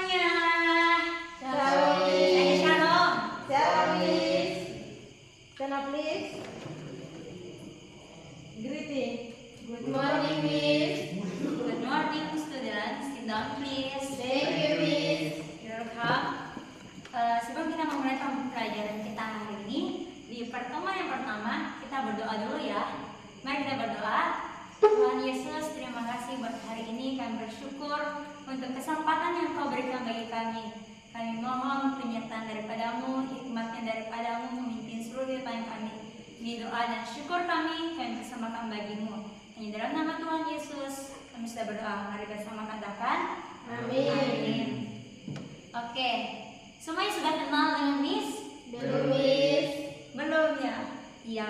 semuanya. Shalom. Shalom. Shalom, Miss. Stand up, please. Greeting. Good morning, Miss. Good morning, students. Sit down, please. Thank you, Miss. You're welcome. Sebelum kita memulai pembelajaran kita hari ini, di pertemuan yang pertama kita berdoa dulu ya. Mari kita berdoa. Tuhan Yesus, terima kasih buat hari ini. Kami bersyukur untuk kesempatan yang Kau berikan bagi kami. Kami mohon penyertaan daripadamu, hikmatnya daripadamu, memimpin seluruh kehidupan kami. Ini doa dan syukur kami persembahkan bagimu. Hanya dalam nama Tuhan Yesus kami sudah berdoa. Mari bersama katakan Amin. Oke, semuanya sudah kenal dengan Miss? Belum, Miss. Belum ya? Iya.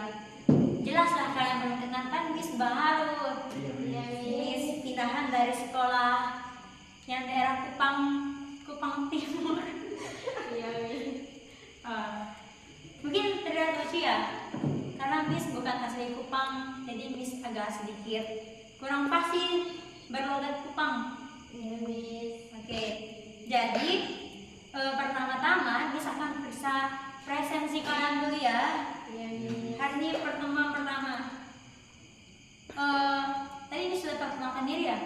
Jelaslah kalian belum kenal kan Miss baru. Iya, Miss pindahan dari sekolah yang daerah Kupang Timur. Iya, Miss. Mungkin terlihat lucu ya, karena Miss bukan asli Kupang, jadi Miss agak sedikit kurang pasti berlogat Kupang. Iya, Miss. Oke, jadi pertama-tama Miss akan periksa presensi kalian dulu ya. Iya, Miss. Hari ini pertemuan pertama. Tadi Miss sudah perkenalkan diri ya?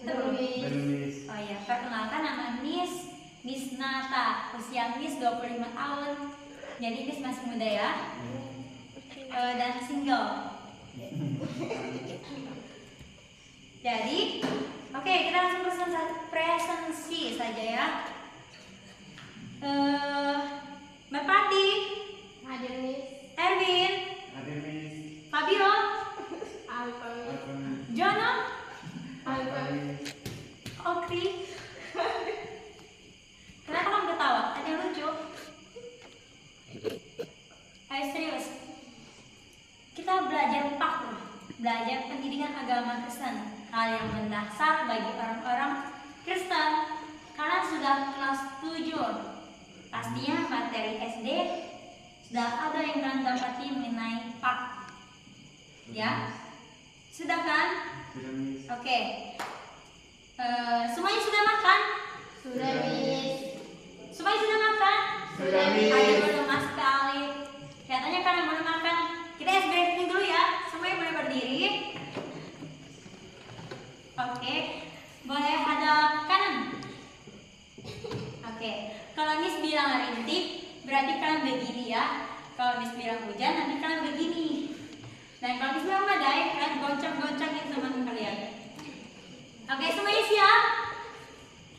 Belum, Miss. Oh ya, perkenalkan nama Miss Nata. Usia Miss 25 tahun. Jadi Miss masih muda ya. Dan single. Jadi, oke, kita langsung presensi saja ya. Mbak Pati, Hadir, Miss. Erwin, Hadir, Miss. Fabio, Alfa, Miss. Jono, Alfa, Miss. Okri. Kenapa kamu ketawa? Ada yang lucu? Ayo serius. Kita belajar PAK loh. Belajar pendidikan agama Kristen. Hal yang mendasar bagi orang-orang Kristen. Kalian sudah kelas 7. Pastinya materi SD sudah ada yang kalian dapati mengenai PAK. Ya? Sudah kan? Sudah, Miss. Oke. Semuanya sudah makan? Sudah, Miss. Semuanya sudah makan? Sudah, Miss. Ayo belum sekali. Kelihatannya kalian belum makan. Kita breaking dulu ya. Semuanya boleh berdiri. Oke. Boleh hadap kanan. Oke. Kalau Miss bilang rintik, berarti kalian begini ya. Kalau Miss bilang hujan, nanti kalian begini. Dan kalau Miss bilang badai, kalian goncang-goncangin teman kalian. Oke, semuanya siap?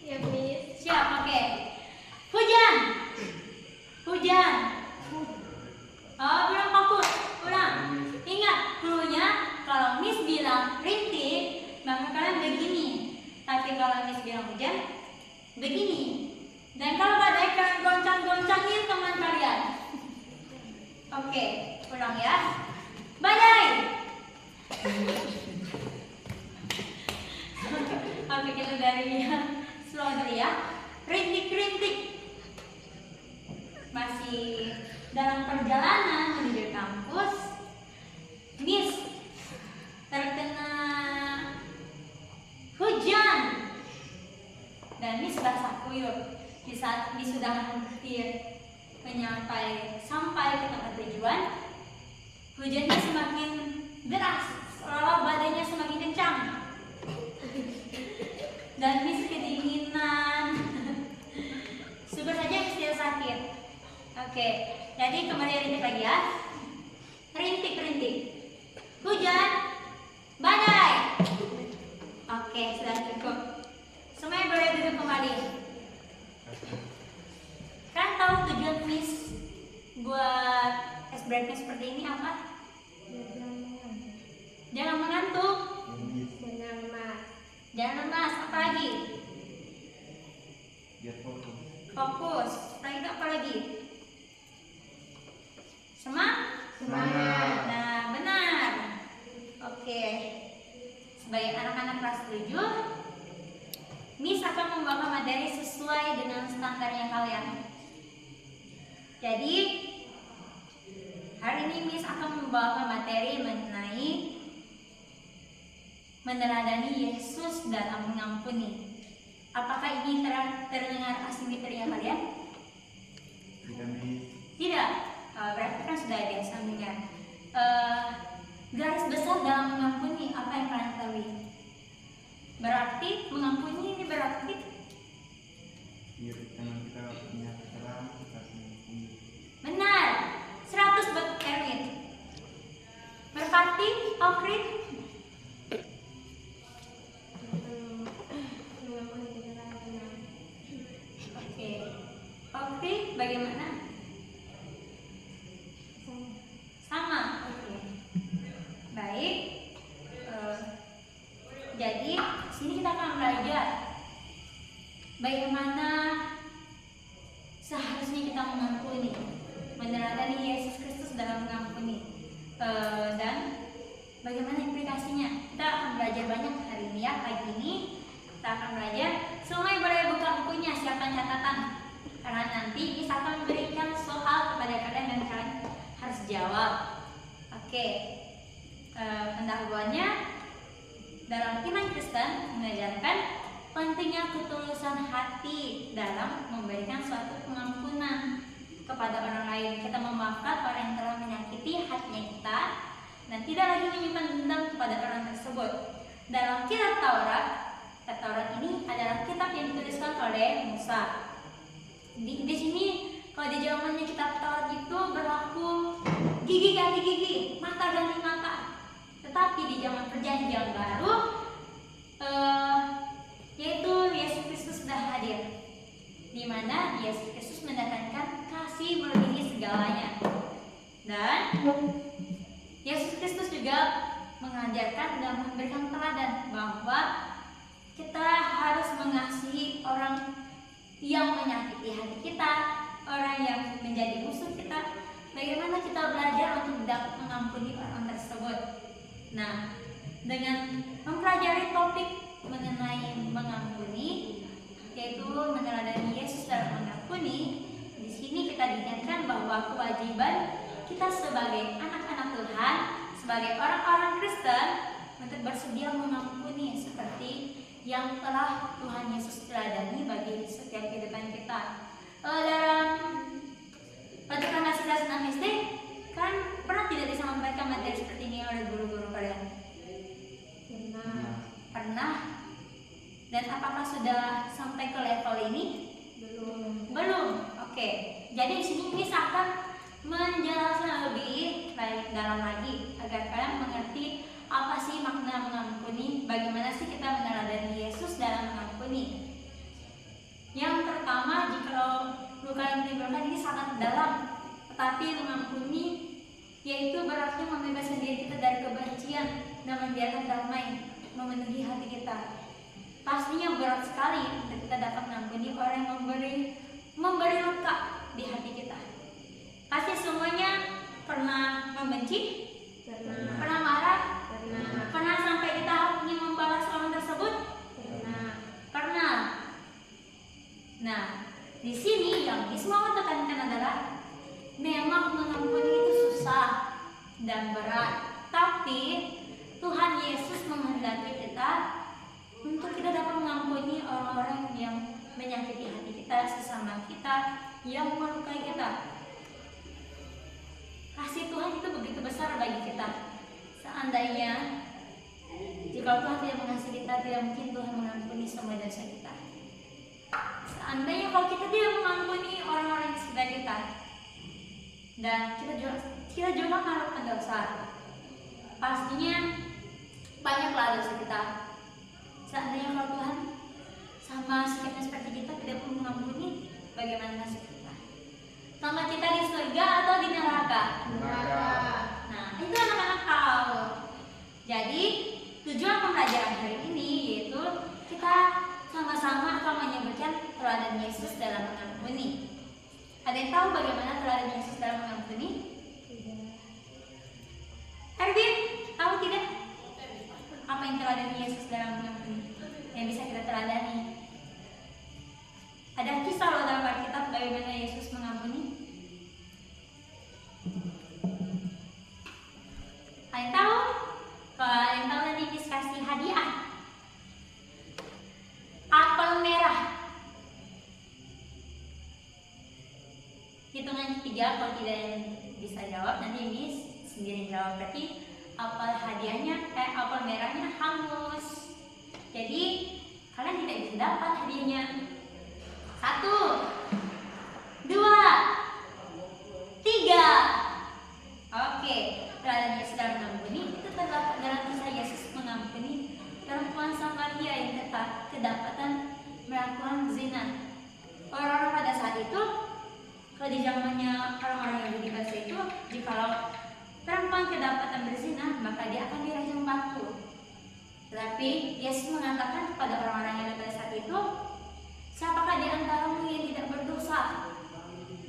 Iya, Miss. Siap, oke. Hujan. Hujan. Oh, belum fokus. Ulang. Ingat, cluenya kalau Miss bilang rintik, maka kalian begini. Tapi kalau Miss bilang hujan, begini. Dan kalau badai, kalian goncang-goncangin teman kalian. Oke, ulang ya. Badai. Oke, kita dari slow dulu ya. Rintik-rintik. Masih dalam perjalanan menuju kampus, Miss terkena hujan dan Miss basah kuyup. Di saat Miss sudah hampir sampai ke tempat tujuan, hujannya semakin deras, seolah badainya semakin kencang. Dan Miss kedinginan. Syukur saja Miss tidak sakit. Oke, jadi kembali rintik lagi ya. Rintik-rintik. Hujan, badai. Oke, sudah cukup. Semuanya boleh duduk kembali. Kan tahu tujuan Miss buat breakfast seperti ini apa? Jangan mengantuk. Benar, Mas. Jangan lemas, apa lagi? Biar fokus. Fokus. Setelah itu apa lagi? Semangat. Nah, benar. Oke. Sebagai anak-anak kelas 7, Miss akan membawa materi sesuai dengan standarnya kalian. Jadi, hari ini Miss akan membawa materi mengenai meneladani Yesus dalam mengampuni. Apakah ini terdengar asing di telinga kalian? Tidak, Miss. Tidak. Berarti kan sudah biasa mendengar. Garis besar dalam mengampuni, apa yang kalian ketahui? Berarti mengampuni ini berarti Biar teman kita punya kesalahan, kita mengampuni. benar. 100 buat Erwin. Berarti Okrit Mengampuni kesalahan teman. oke. Okrit bagaimana? Sama. Oke. Baik. Jadi sini kita akan belajar bagaimana seharusnya kita mengampuni, meneladani Yesus Kristus dalam mengampuni, dan bagaimana implikasinya. Kita akan belajar banyak hari ini ya. Pagi ini kita akan belajar. Semua boleh buka bukunya, siapkan catatan, karena nanti kita akan memberikan soal kepada kalian dan kalian harus jawab. Oke. Pendahuluannya, dalam iman Kristen mengajarkan pentingnya ketulusan hati dalam memberikan suatu pengampunan kepada orang lain. Kita memaafkan orang yang telah menyakiti hatinya kita dan tidak lagi menyimpan dendam kepada orang tersebut. Dalam kitab Taurat ini adalah kitab yang dituliskan oleh Musa. Di sini kalau di zamannya kitab Taurat itu berlaku gigi ganti gigi, mata ganti mata. Tetapi di zaman perjanjian baru, yaitu Yesus Kristus sudah hadir, di mana Yesus Kristus mendatangkan kasih melebihi segalanya. Dan Yesus Kristus juga mengajarkan dan memberikan teladan bahwa kita harus mengasihi orang yang menyakiti hati kita, orang yang menjadi musuh kita. Bagaimana kita belajar untuk dapat mengampuni orang tersebut. Nah, dengan mempelajari topik mengenai mengampuni, yaitu meneladani Yesus dalam mengampuni, di sini kita diingatkan bahwa kewajiban kita sebagai anak-anak Tuhan, sebagai orang-orang Kristen, untuk bersedia mengampuni seperti yang telah Tuhan Yesus teladani bagi setiap kehidupan kita. Dalam pelajaran kasih kelas 6 SD, kan pernah tidak disampaikan materi seperti ini oleh guru-guru kalian? Pernah. Dan apakah sudah sampai ke level ini? Belum. Oke. Jadi di sini Miss akan menjelaskan lebih baik dalam lagi agar kalian mengerti apa sih makna mengampuni, bagaimana sih kita meneladani Yesus dalam mengampuni. Yang pertama, jika luka yang ditimbulkan ini sangat dalam, tetapi mengampuni yaitu berarti membebaskan diri kita dari kebencian dan membiarkan damai memenuhi hati kita. Pastinya berat sekali untuk kita dapat mengampuni orang yang memberi luka di hati kita. Pasti semuanya pernah membenci, pernah marah, pernah sampai di tahap ingin membalas orang tersebut, pernah. Nah, di sini yang Miss mau tekankan adalah memang mengampuni itu susah dan berat, tapi Tuhan Yesus menghendaki kita untuk kita dapat mengampuni orang-orang yang menyakiti hati kita, sesama kita, yang melukai kita. Kasih Tuhan itu begitu besar bagi kita. Seandainya jika Tuhan tidak mengasihi kita, tidak mungkin Tuhan mengampuni semua dosa kita. Seandainya kalau kita tidak mengampuni orang-orang di sekitar kita, dan kita juga melakukan dosa, pastinya banyaklah dosa kita. Seandainya kalau Tuhan sama sikapnya seperti kita tidak pun mengampuni, bagaimana nasib kita? Sama kita di surga atau di neraka? Nah, itu anak-anak tahu. Jadi tujuan pembelajaran hari ini yaitu kita sama-sama akan menyebutkan teladan Yesus dalam mengampuni. Ada yang tahu bagaimana teladan Yesus dalam mengampuni? Erwin, tahu tidak? Apa yang teladan Yesus dalam mengampuni yang bisa kita teladani? Ada kisah loh dalam Alkitab bagaimana Yesus mengampuni. Ada yang tahu? Kalau ada yang tahu nanti Miss kasih hadiah. Apel merah. hitungan ketiga, kalau tidak yang bisa jawab nanti Miss sendiri jawab. Berarti apel hadiahnya, apel merahnya hangus. Jadi kalian tidak bisa dapat hadiahnya. 1, 2, 3. Oke, pelajaran Yesus dalam mengampuni itu terdapat dalam kisah Yesus mengampuni perempuan Samaria yang kedapatan melakukan zina. Orang-orang pada saat itu, kalau di zamannya orang-orang Yahudi pada saat itu, jikalau perempuan kedapatan berzina, maka dia akan dirajam batu. Tetapi Yesus mengatakan kepada orang-orang yang pada saat itu, siapakah di antaramu yang tidak berdosa?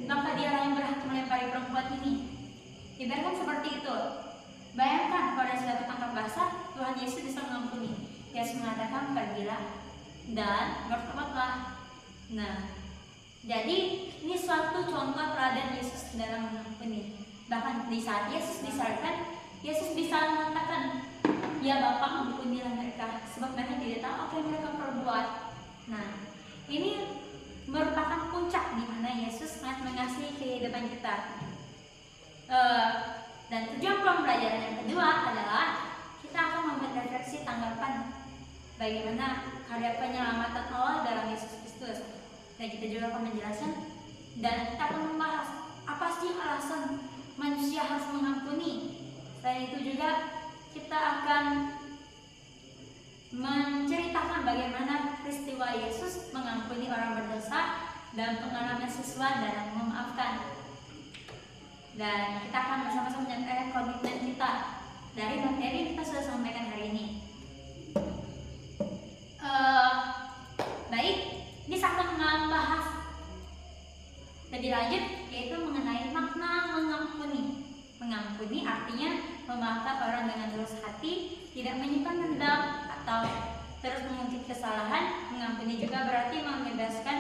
Maka dialah yang berhak melempari perempuan ini. Ibaratkan seperti itu. Bayangkan pada suatu tangkap basah, Tuhan Yesus bisa mengampuni. Yesus mengatakan, pergilah dan bertobatlah. Nah, jadi ini suatu contoh teladan Yesus dalam mengampuni. Bahkan di saat Yesus disalibkan, Yesus bisa mengatakan, ya Bapa, ampunilah mereka, sebab mereka tidak tahu apa yang mereka perbuat. Nah, ini merupakan puncak di mana Yesus sangat mengasihi kehidupan kita. Dan tujuan pembelajaran yang kedua adalah kita akan membuat refleksi tanggapan bagaimana karya penyelamatan Allah dalam Yesus Kristus. Dan kita juga akan menjelaskan dan kita akan membahas apa sih alasan manusia harus mengampuni. Selain itu juga kita akan menceritakan bagaimana peristiwa Yesus mengampuni orang berdosa dan pengalaman siswa dalam memaafkan. Dan kita akan bersama-sama menyampaikan komitmen kita dari materi yang kita sudah sampaikan hari ini. Baik, ini akan membahas lebih lanjut, yaitu mengenai makna mengampuni. Mengampuni artinya memaafkan orang dengan tulus hati, tidak menyimpan dendam atau terus mengungkit kesalahan. Mengampuni juga berarti membebaskan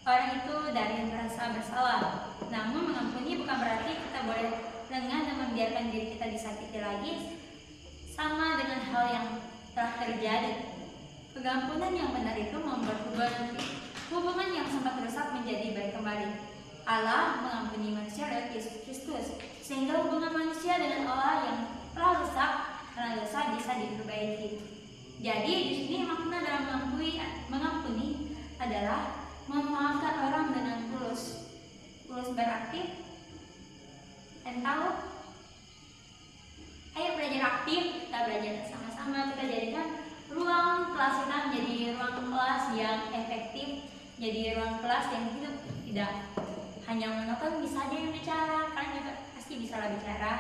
orang itu dari merasa bersalah. Namun mengampuni bukan berarti kita boleh lengah dan membiarkan diri kita disakiti lagi, sama dengan hal yang telah terjadi. Pengampunan yang benar itu membuat hubungan yang sempat rusak menjadi baik kembali. Allah mengampuni manusia lewat Yesus Kristus, sehingga hubungan manusia dengan Allah yang telah rusak karena dosa bisa diperbaiki. Jadi di sini makna dalam mengampuni adalah memaafkan orang dengan tulus. Tulus berarti, kalian tahu? Ayo belajar aktif, kita belajar sama-sama, kita jadikan ruang kelas kita menjadi ruang kelas yang efektif, jadi ruang kelas yang hidup, tidak hanya menonton. Bisa aja yang bicara, kalian juga pasti bisa lah bicara.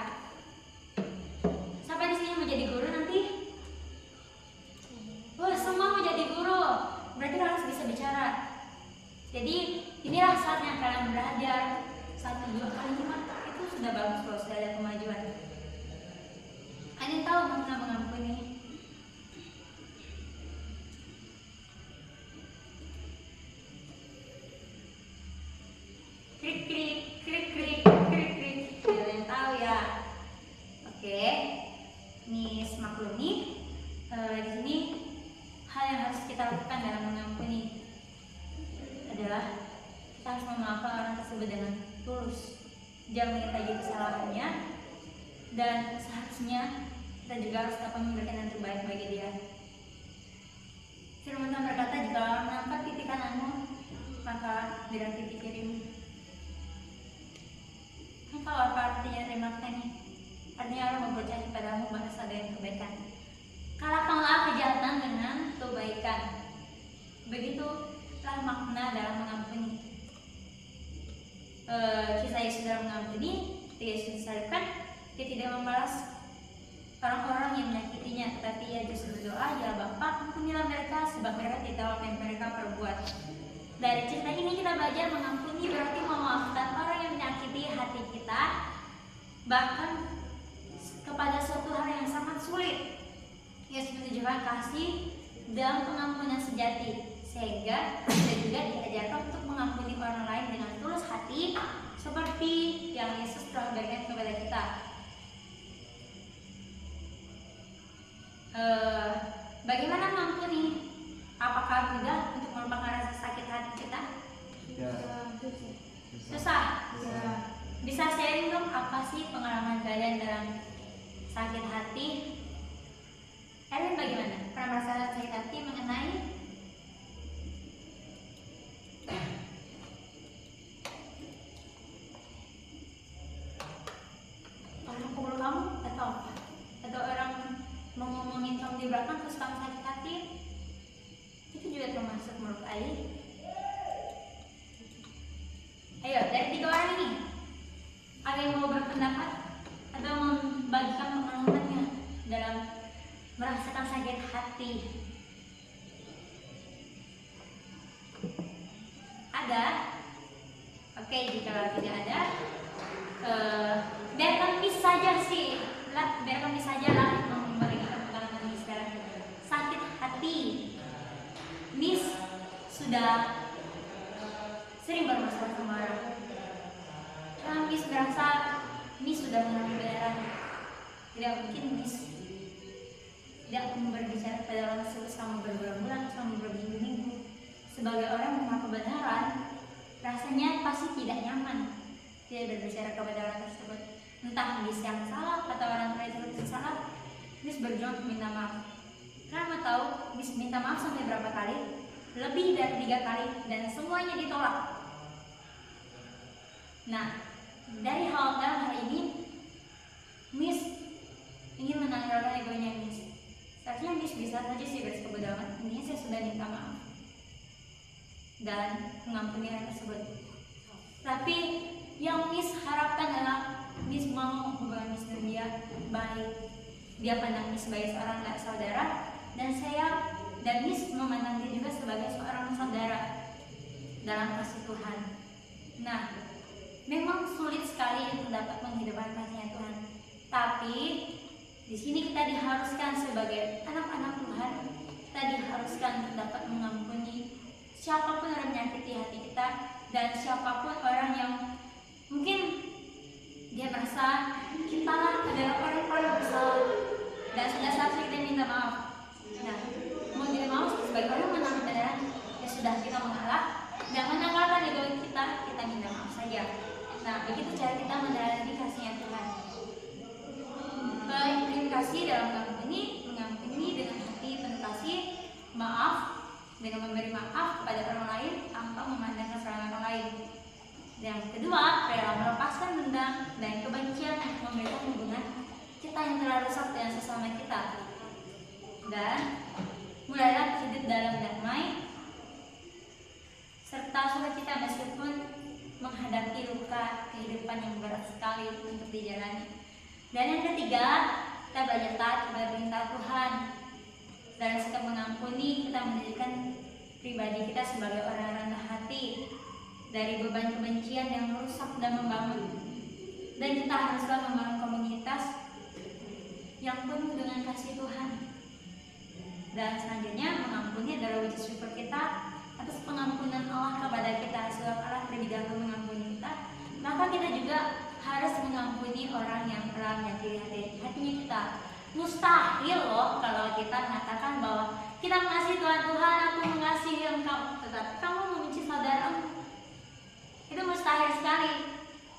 Sampai di sini mau jadi guru nanti? Semua mau jadi guru, berarti harus bisa bicara. Jadi inilah saatnya kalian belajar 1, 2 kali 5, itu sudah bagus loh, sudah ada kemajuan. Kalian tahu makna mengampuni? Krik krik krik krik krik krik, kalian tahu ya? Oke, Miss maklumi. Di sini hal yang harus kita lakukan dalam mengampuni adalah kita harus memaafkan orang tersebut dengan tulus, jangan mengingat lagi kesalahannya, dan seharusnya kita juga harus dapat memberikan yang terbaik bagi dia. Firman Tuhan berkata, jika orang nampak titik kananmu, maka berikan titik kirimu. Kalau apa artinya terima kasih? Artinya Allah mempercayai kepadamu bahasa dengan kebaikan. Kalahkanlah kejahatan dengan kebaikan. Begitulah makna dalam mengampuni. Kisah Yesus dalam mengampuni, Yesus disalibkan, dia tidak membalas orang-orang yang menyakitinya, tetapi ia justru berdoa, ya Bapa, ampunilah mereka, sebab mereka tidak tahu apa yang mereka perbuat. Dari cerita ini kita belajar mengampuni berarti memaafkan orang yang menyakiti hati kita, bahkan kepada suatu hal yang sangat sulit. Yesus menunjukkan kasih dan pengampunan sejati, sehingga kita juga diajarkan untuk mengampuni orang lain dengan tulus hati, seperti yang Yesus telah berikan kepada kita. Bagaimana mengampuni? Apakah mudah untuk melupakan rasa sakit hati kita? Ya, Susah? Bisa sharing dong apa sih pengalaman kalian dalam sakit hati? Erwin bagaimana? Pernah merasakan sakit hati mengenai? Orang pukul kamu atau apa? Atau orang mau ngomongin kamu di belakang terus kamu sakit hati? Itu juga termasuk menurut Ai. Ayo, dari 3 orang ini, ada yang mau berpendapat atau membagikan pengalamannya dalam merasakan sakit hati? Ada? Oke, jika tidak ada, biarkan Miss saja sih, biarkan Miss saja lah membagikan pengalaman Miss sekarang. Sakit hati, Miss sudah sering bermasalah sama orang. Karena Miss merasa Miss sudah mengenal kebenaran. Tidak mungkin Miss tidak berbicara pada orang tersebut selama berbulan-bulan, selama berminggu-minggu. Sebagai orang yang mengenal kebenaran, rasanya pasti tidak nyaman tidak berbicara kepada orang tersebut. Entah Miss yang salah atau orang tersebut yang salah, Miss berjuang untuk minta maaf. Karena tahu Miss minta maaf sampai berapa kali? Lebih dari 3 kali dan semuanya ditolak. Nah, dari dalam hal ini, Miss ingin menanggalkan egonya Miss. Seharusnya Miss bisa saja sih berkebodohan. Ini saya sudah minta maaf dan mengampuni orang tersebut. Tapi yang Miss harapkan adalah Miss mau hubungan Miss dan dia baik. Dia pandang Miss sebagai seorang saudara dan Miss memandang dia juga sebagai seorang saudara dalam kasih Tuhan. Nah, memang sulit sekali untuk dapat menghidupkan kasihnya Tuhan. Tapi di sini kita diharuskan sebagai anak-anak Tuhan, kita diharuskan untuk dapat mengampuni siapapun orang menyakiti hati kita dan siapapun orang yang mungkin dia merasa kita adalah orang-orang bersalah dan sudah saatnya kita minta maaf. Nah, mau minta maaf sebagai orang menang kebenaran, ya sudah kita mengalah dan menanggalkan ego kita minta maaf saja. Nah, begitu cara kita menjalani kasihnya Tuhan. Baik, kasih dalam mengampuni dengan hati penuh kasih, maaf dengan memberi maaf kepada orang lain tanpa memandang kesalahan orang lain. Yang kedua, rela melepaskan dendam dan kebencian yang memberikan hubungan kita yang telah rusak dengan sesama kita. Dan mulailah hidup dalam damai serta sukacita meskipun menghadapi luka kehidupan yang berat sekali untuk dijalani. Dan yang ketiga, kita belajar taat kepada perintah Tuhan. Dalam sikap mengampuni, kita menjadikan pribadi kita sebagai orang rendah hati dari beban kebencian yang merusak dan membangun. Dan kita haruslah membangun komunitas yang penuh dengan kasih Tuhan. Dan selanjutnya, mengampuni adalah wujud syukur kita atas pengampunan Allah kepada kita. Sebab Allah terlebih dahulu mengampuni kita, maka kita juga harus mengampuni orang yang telah menyakiti hatinya kita. Mustahil loh kalau kita mengatakan bahwa kita mengasihi Tuhan, aku mengasihi engkau, tetapi kamu membenci saudaramu. Itu mustahil sekali.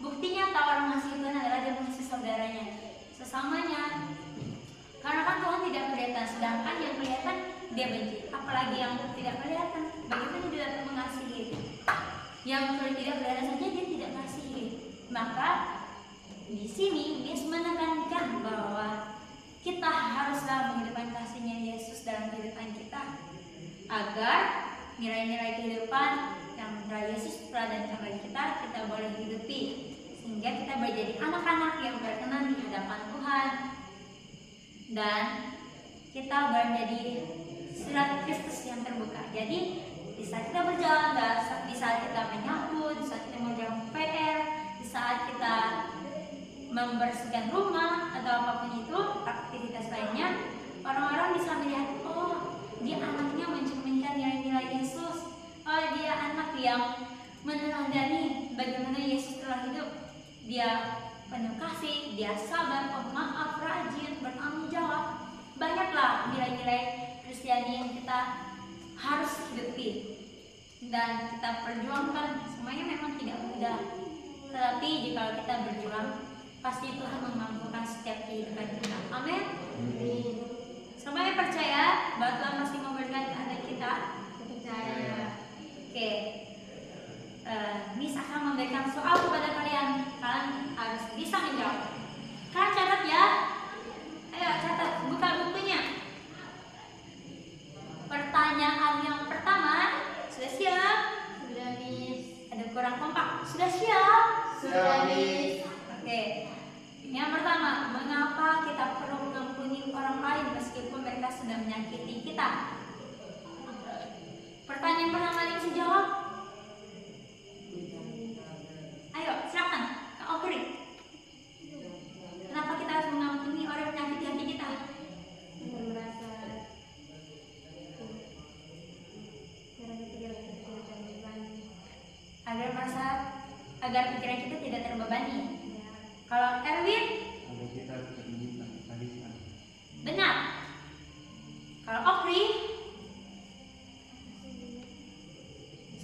Buktinya tahu orang mengasihi Tuhan adalah dia mengasihi saudaranya, sesamanya. Karena kan Tuhan tidak kelihatan, sedangkan yang kelihatan dia benci. Apalagi yang tidak kelihatan, bagaimana dia dapat mengasihi? Yang tidak kelihatan saja dia tidak mengasihi. Maka di sini Miss menekankan bahwa kita haruslah menghidupkan kasihnya Yesus dalam kehidupan kita, agar nilai-nilai kehidupan yang telah Yesus teladankan bagi kita boleh hidupi, sehingga kita menjadi anak-anak yang berkenan di hadapan Tuhan dan kita menjadi surat Kristus yang terbuka. Jadi di saat kita berjalan, di saat kita menyapu, di saat kita mengerjakan PR, di saat kita membersihkan rumah atau apapun itu aktivitas lainnya, orang-orang bisa melihat, oh dia anaknya mencerminkan nilai-nilai Yesus, oh dia anak yang meneladani bagaimana Yesus telah hidup, dia penuh kasih, dia sabar, pemaaf, rajin, bertanggung jawab. Banyaklah nilai-nilai Kristiani yang kita harus hidupi. dan kita perjuangkan. Semuanya memang tidak mudah, tetapi jika kita berjuang, pasti Tuhan memampukan setiap kehidupan kita. Amin. Semuanya percaya bahwa Tuhan pasti memberikan kehendak kita. Percaya. Oke, Miss akan memberikan soal kepada kalian. Kalian harus bisa menjawab. Kalian catat ya. Ayo catat, buka bukunya. Pertanyaan yang pertama, sudah siap? Sudah, Miss. Ada kurang kompak. Sudah siap? Sudah, Miss. Oke. Yang pertama, mengapa kita perlu mengampuni orang lain meskipun mereka sudah menyakiti kita? Pertanyaan pertama yang bisa jawab. Ayo, silakan. Kak Okri. Kenapa kita harus mengampuni orang yang menyakiti hati kita? Kita merasa karena kita tidak terbebani. Agar pikiran kita tidak terbebani. Ya. Kalau Erwin, agar kita terlibat talisan. benar. Kalau Okri,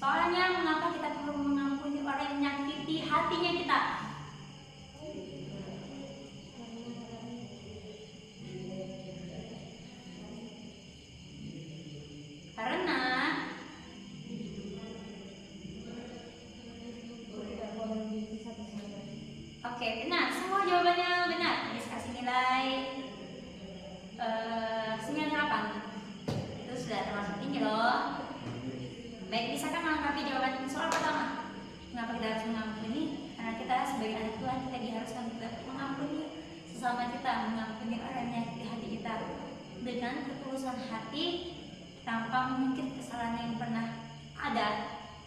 soalnya mengapa kita perlu mengampuni orang yang menyakiti hatinya kita? Karena Tidak mau membenci satu sama lain. oke, benar. Semua jawabannya benar. Miss kasih nilai 98. Itu sudah termasuk tinggi loh. Baik, bisakah melengkapi jawaban soal pertama? Mengapa kita harus mengampuni? Karena kita sebagai anak Tuhan, kita diharuskan untuk mengampuni sesama kita, mengampuni orang yang menyakiti hati kita dengan ketulusan hati, tanpa mengungkit kesalahan yang pernah ada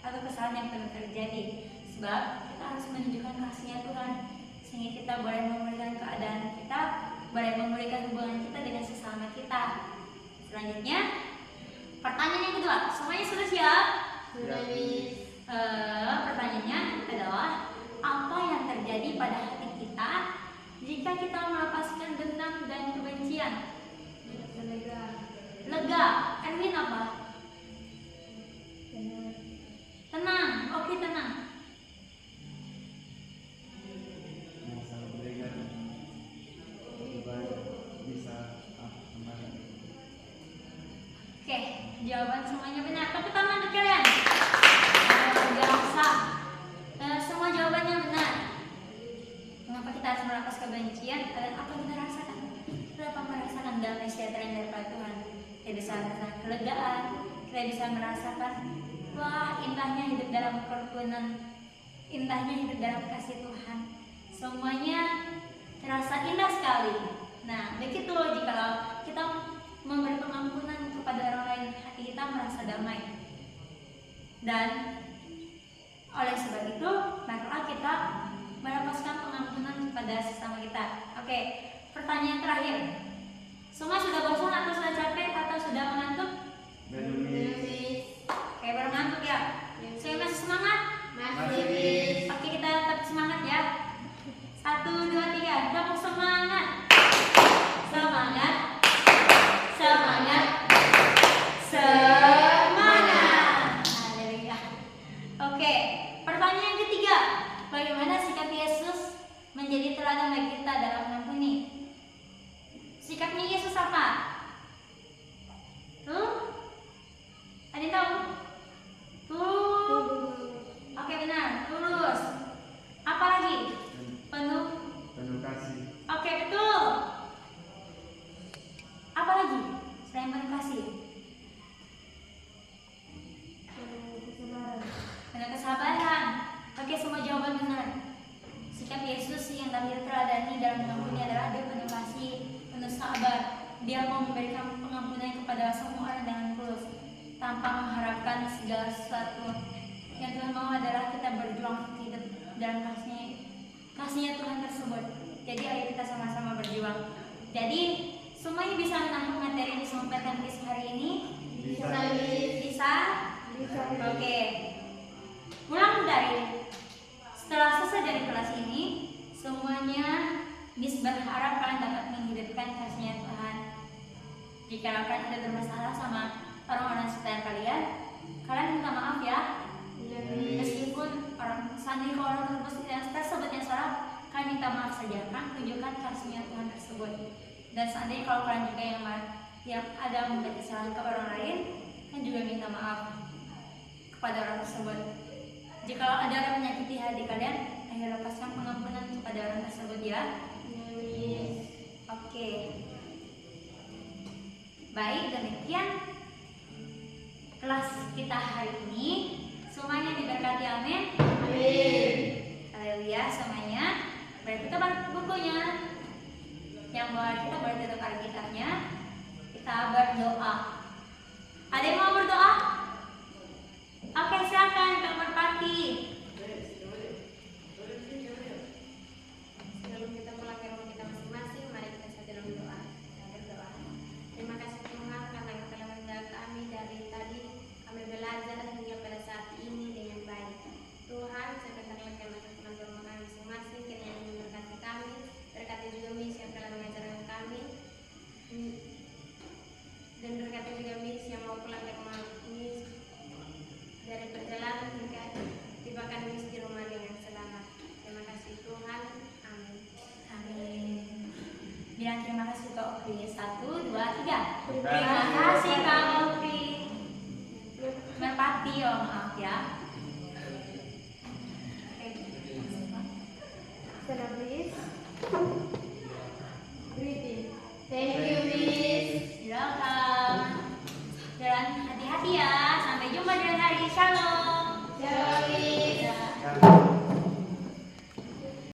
atau kesalahan yang pernah terjadi. Sebab kita harus menunjukkan kasihnya Tuhan, sehingga kita boleh memulihkan keadaan kita, boleh memulihkan hubungan kita dengan sesama kita. Selanjutnya, pertanyaan yang kedua, semuanya sudah siap? Sudah, Miss. Pertanyaannya adalah, apa yang terjadi pada hati kita jika kita melepaskan dendam dan kebencian? Lega. Lega. Erwin apa? Tenang. Tenang. Oke, tenang. Merasa lega dan beban bisa kembali. Oke, jawaban semuanya benar. Tepuk tangan untuk kalian. Luar biasa. Semua jawabannya benar. Mengapa kita harus melepas kebencian dan apa yang kita rasakan? Kita dapat merasakan damai sejahtera daripada Tuhan. Kita bisa merasakan kelegaan. Kita bisa merasakan, wah, indahnya hidup dalam kerukunan, indahnya hidup dalam kasih Tuhan. Semuanya terasa indah sekali. Nah, begitu jika kita memberi pengampunan kepada orang lain, hati kita merasa damai. Dan oleh sebab itu, marilah kita melepaskan pengampunan kepada sesama kita. Oke, pertanyaan terakhir. Semua sudah bosan atau sudah capek atau sudah mengantuk? Belum, Miss. Oke, baru ngantuk ya? Saya masih semangat? Masih, Miss. Oke, kita tetap semangat ya. 1, 2, 3, tepuk semangat. Semangat. Semangat. Semangat. Haleluya. Oke, pertanyaan yang ketiga. Bagaimana sikap Yesus menjadi teladan bagi kita dalam mengampuni? Sikapnya Yesus apa? Ada yang tahu? Oke, benar. Tulus. Apa lagi? Penuh. Penuh kasih. Oke, betul. Apa lagi selain penuh kasih? Kesabaran. Penuh kesabaran. Oke, semua jawaban benar. Sikap Yesus yang kami teladani dalam mengampuni adalah dia penuh kasih, penuh sabar. Dia mau memberikan pengampunan kepada semua orang dengan tulus, tanpa mengharapkan segala sesuatu. Yang Tuhan mau adalah kita berjuang hidup dalam kasihnya Tuhan tersebut. Jadi ayo kita sama-sama berjuang. Jadi semuanya bisa menangkap materi yang disampaikan di hari ini? Bisa. Bisa? Bisa. Oke. Ulang dari setelah selesai dari kelas ini, semuanya Miss berharap kalian dapat menghidupkan kasihnya Tuhan. Jika kalian ada bermasalah sama orang-orang sekitar kalian, Kalian minta maaf ya. Iya, Miss. Meskipun seandainya kalau orang tersebutnya salah, kalian minta maaf saja kan, tunjukkan kasihnya Tuhan tersebut. Dan seandainya kalau kalian juga yang ada membuat kesalahan ke orang lain, kan juga minta maaf kepada orang tersebut. Jika ada orang menyakiti hati kalian, ayo lepaskan pengampunan kepada orang tersebut ya. Iya, Miss. Oke. Baik, demikian kelas kita hari ini. Semuanya diberkati, amin. Amin. Haleluya semuanya. Baik, kita buka bukunya. Yang mau kita boleh tutup Alkitabnya. Kita berdoa. Ada yang mau berdoa? Oke, silakan Kak Merpati. Sebelum kita mulai ke rumah kita masing-masing, mari kita saja dalam doa. Kita berdoa. Terima kasih Tuhan karena Engkau telah menjaga kami dari tadi. Kami belajar hingga pada saat ini dengan baik. Tuhan, sebentar lagi kami akan pulang ke rumah kami masing-masing. Kiranya memberkati kami, berkati juga Miss yang telah mengajarkan kami, dan berkati juga Miss yang mau pulang ke rumah Miss dari perjalanan hingga tibakan Miss di rumah dengan selamat. Terima kasih Tuhan. Amin. Amin. Bilang terima kasih Kak Opri. 1, 2, 3. Terima Terima kasih Kak Opri. Merpati, oh maaf ya. Stand up, please. Greeting. Thank